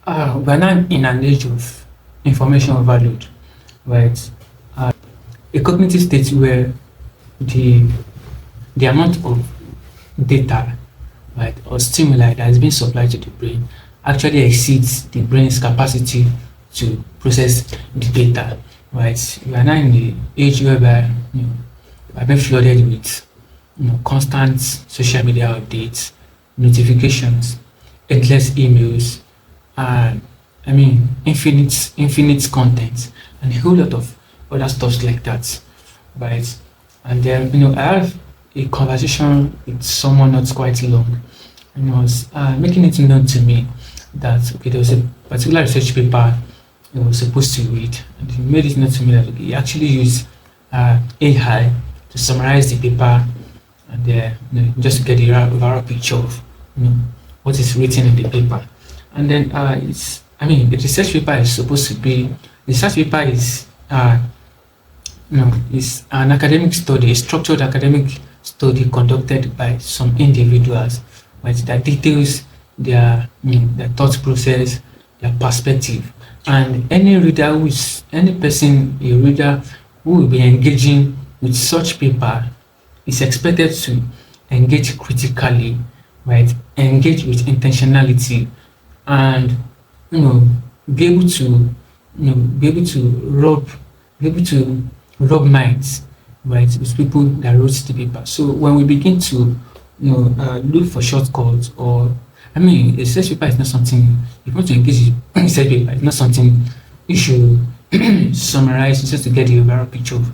We're now in an age of information overload, right? A cognitive state where the the amount of data, right, or stimuli that is being supplied to the brain actually exceeds the brain's capacity to process the data, right? We are now in the age whereby we are being flooded with constant social media updates, notifications, endless emails, and infinite content, and a whole lot of other stuff like that, right? And then I have a conversation with someone not quite long, and he was making it known to me that okay, there was a particular research paper he was supposed to read, and he made it known to me that okay, he actually used AI to summarize the paper and just to get the overall picture of what is written in the paper. And then the research paper is supposed to be the research paper is is an academic study, a structured academic study conducted by some individuals, right, that details their thought process, their perspective, and any person, a reader who will be engaging with such paper is expected to engage critically, right? Engage with intentionality, and you know, be able to be able to be able to rub minds, right, with people that wrote the paper. So when we begin to look for shortcuts, or a research paper is not something, if you want to engage in research paper, it's not something you should summarize just to get the overall picture of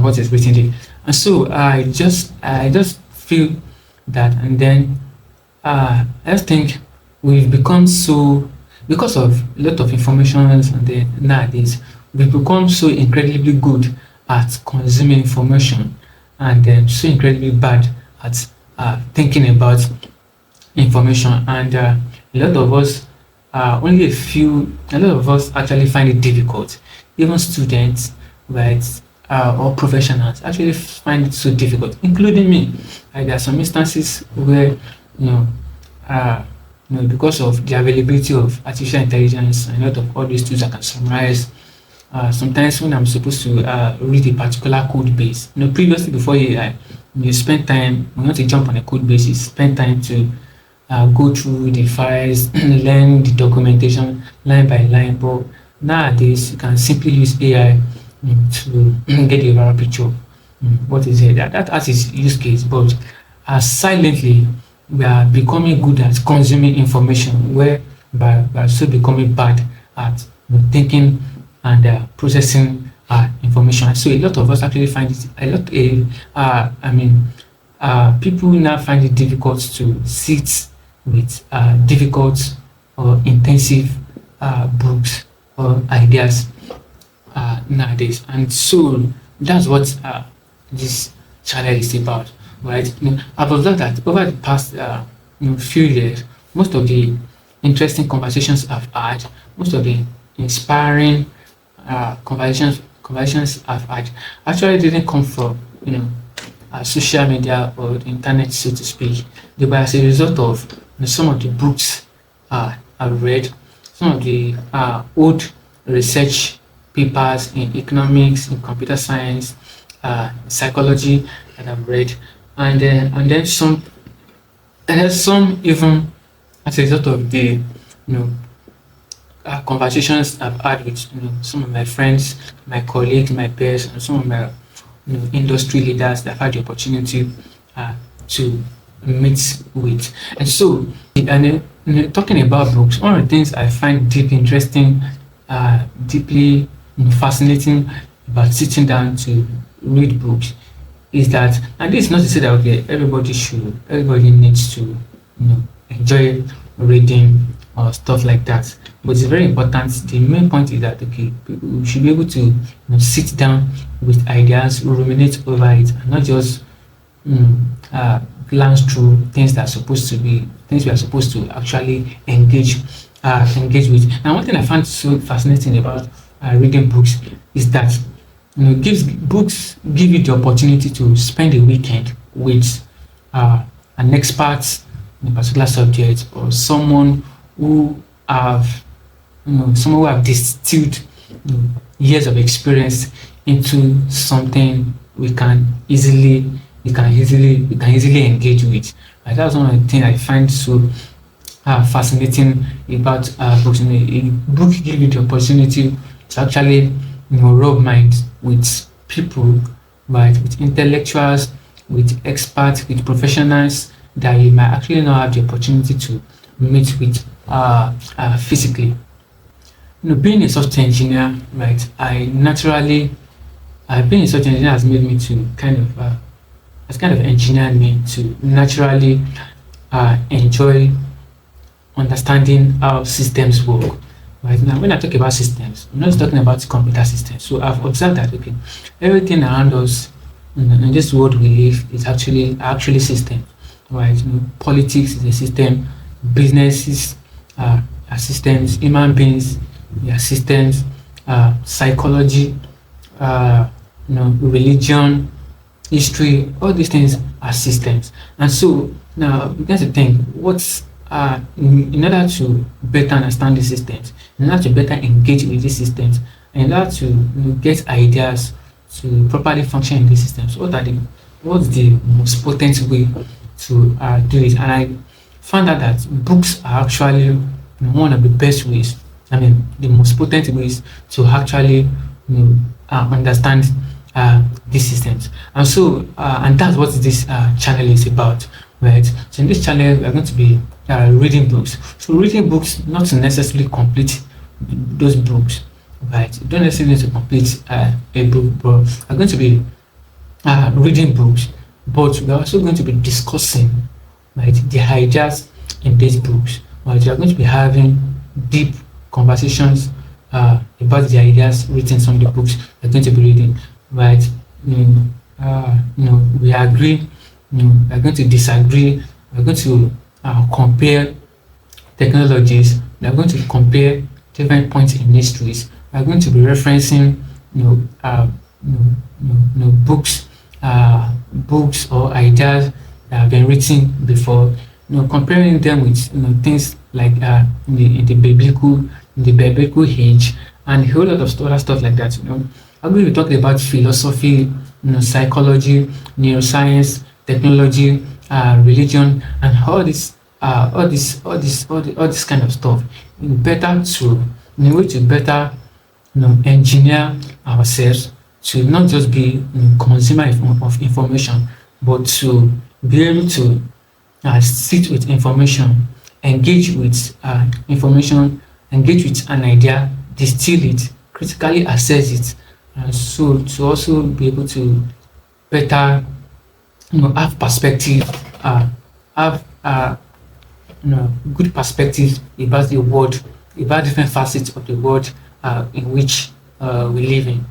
what is written there. And so I just feel that, and then I just think we've become so, because of a lot of information, and then nowadays we've become so incredibly good at consuming information, and then so incredibly bad at thinking about information. And a lot of us, a lot of us actually find it difficult. Even students, right, or professionals actually find it so difficult, including me. Like there are some instances where uh, because of the availability of artificial intelligence and a lot of all these tools that can summarize. Sometimes when I'm supposed to read a particular code base, previously before AI, you spend time, when you want to jump on a code base, you spend time to go through the files, learn the documentation line by line. But nowadays, you can simply use AI to get the overall picture. What is it? That has its use case, but silently, we are becoming good at consuming information, where by so becoming bad at thinking and processing information. So a lot of us actually find it a lot. People now find it difficult to sit with difficult or intensive books or ideas nowadays, and so that's what this channel is about, right? I've observed that over the past few years, most of the interesting conversations I've had, most of the inspiring conversations I've had actually didn't come from social media or the internet, so to speak. They were as a result of some of the books I've read, some of the old research papers in economics, in computer science, psychology that I've read, and then some even as a result of the conversations I've had with some of my friends, my colleagues, my peers, and some of my industry leaders that I've had the opportunity to meet with. And so, talking about books, one of the things I find deeply interesting, deeply fascinating about sitting down to read books is that, and this is not to say that okay, everybody needs to enjoy reading or stuff like that, but it's very important. The main point is that okay, we should be able to sit down with ideas, ruminate over it, and not just glance through things that are supposed to be things we are supposed to actually engage with. Now, one thing I find so fascinating about reading books is that gives books give you the opportunity to spend a weekend with an expert in a particular subject, or someone who have, someone who have distilled, years of experience into something we can easily engage with. And that's one of the things I find so fascinating about books. A book gives you the opportunity to actually, rub minds with people, right, with intellectuals, with experts, with professionals that you might actually not have the opportunity to meet with physically. Being a software engineer, right, being a software engineer has made me to has kind of engineered me to naturally enjoy understanding how systems work. Right now, when I talk about systems, I'm not just talking about computer systems. So I've observed that, okay, everything around us in this world we live is actually systems. Right? Politics is a system, businesses are systems, human beings are systems, psychology, religion, history, all these things are systems. And so now we get to think what's in order to better understand the systems, in order to better engage with these systems, in order to get ideas to properly function in these systems, what's the most potent way to do it? And I found out that books are actually one of the best ways, the most potent ways to actually understand these systems. And so, and that's what this channel is about, right? So in this channel, we are going to be reading books. So reading books, not to necessarily complete those books, right? You don't necessarily need to complete a book, but we're going to be reading books, but we're also going to be discussing, right, the ideas in these books. Right? We're going to be having deep conversations about the ideas written in some of the books we're going to be reading, right? We agree, we're going to disagree, we're going to compare technologies, we're going to compare different points in histories, we're going to be referencing, books, books or ideas that have been written before, comparing them with things like in the biblical age and a whole lot of other stuff like that. I'm going to be talking about philosophy, psychology, neuroscience, technology, religion, and all this kind of stuff. Better to in a way to better engineer ourselves to not just be consumer of information, but to be able to sit with information, engage with information, engage with an idea, distill it, critically assess it, and so to also be able to better, have perspective, have good perspective about the world, about different facets of the world in which we live in.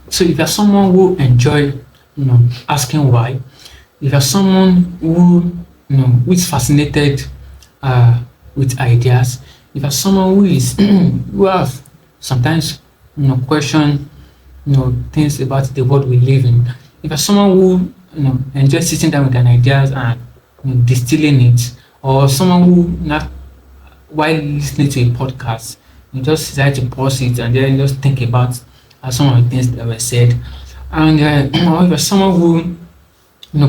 So if you're someone who enjoy, asking why, if you're someone who is fascinated with ideas, if you're someone who is who have sometimes question things about the world we live in, if you're someone who enjoys sitting down with an ideas and distilling it, or someone who not while listening to a podcast, you just decide to pause it and then just think about some of the things that were said. And or if you're someone who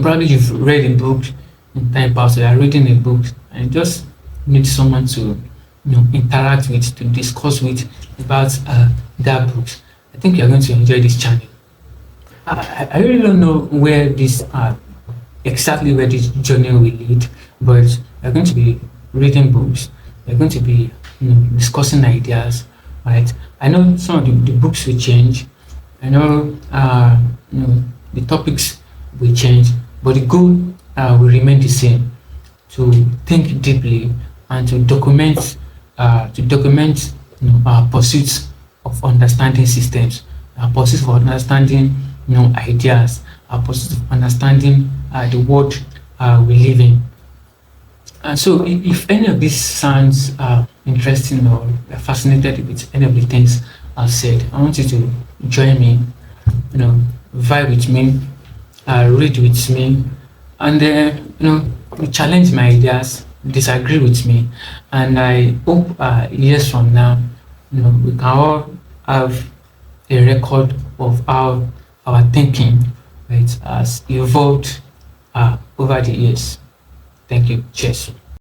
probably you've read a book in time past, or you're reading a book and you just need someone to interact with, to discuss with about that book, I think you're going to enjoy this channel. I really don't know where this exactly where this journey will lead, but we're going to be reading books, we're going to be discussing ideas, right? I know some of the books will change, I know the topics will change, but the goal will remain the same: to think deeply and to document our pursuits of understanding systems, our pursuit of understanding ideas, our pursuit of understanding the world we live in. And so if any of this sounds interesting or fascinated with any of the things I've said, I want you to join me, vibe with me, read with me, and we challenge my ideas, disagree with me, and I hope years from now, we can all have a record of how our thinking, right, has evolved over the years. Thank you. Cheers.